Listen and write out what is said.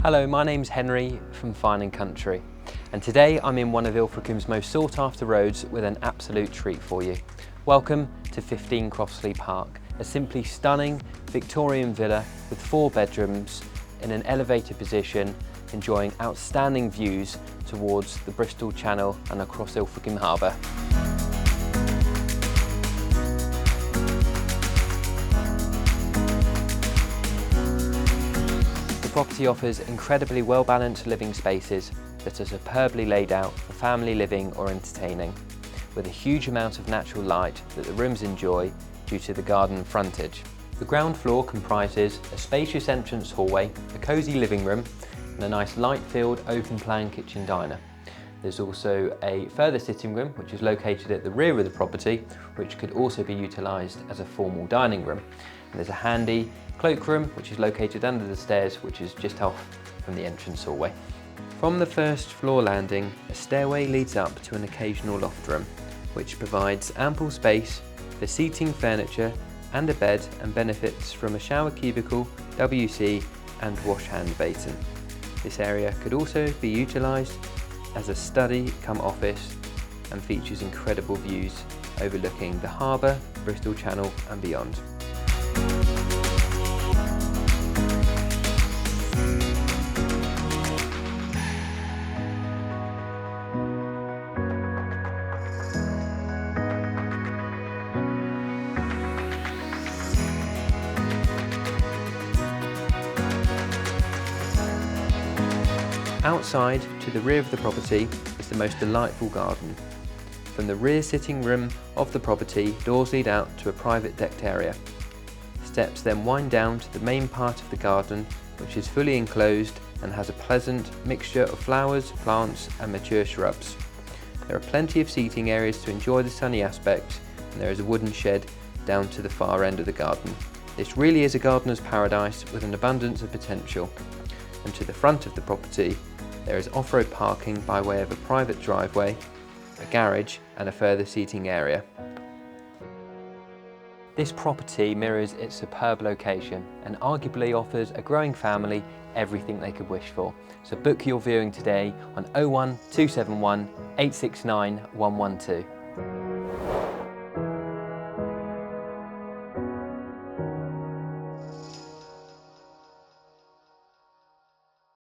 Hello, my name's Henry from Fine & Country, and today I'm in one of Ilfracombe's most sought after roads with an absolute treat for you. Welcome to 15 Crofts Lea Park, a simply stunning Victorian villa with 4 bedrooms in an elevated position, enjoying outstanding views towards the Bristol Channel and across Ilfracombe Harbour. The property offers incredibly well-balanced living spaces that are superbly laid out for family living or entertaining, with a huge amount of natural light that the rooms enjoy due to the garden frontage. The ground floor comprises a spacious entrance hallway, a cosy living room and a nice light-filled open-plan kitchen diner. There's also a further sitting room which is located at the rear of the property, which could also be utilised as a formal dining room. And there's a handy cloakroom which is located under the stairs, which is just off from the entrance hallway. From the first floor landing, a stairway leads up to an occasional loft room, which provides ample space for seating, furniture and a bed, and benefits from a shower cubicle, WC and wash hand basin. This area could also be utilised as a study cum office and features incredible views overlooking the harbour, Bristol Channel and beyond. Outside, to the rear of the property, is the most delightful garden. From the rear sitting room of the property, doors lead out to a private decked area. Steps then wind down to the main part of the garden, which is fully enclosed and has a pleasant mixture of flowers, plants and mature shrubs. There are plenty of seating areas to enjoy the sunny aspect, and there is a wooden shed down to the far end of the garden. This really is a gardener's paradise with an abundance of potential. And to the front of the property, there is off-road parking by way of a private driveway, a garage and a further seating area. This property mirrors its superb location and arguably offers a growing family everything they could wish for. So book your viewing today on 01271 869 112.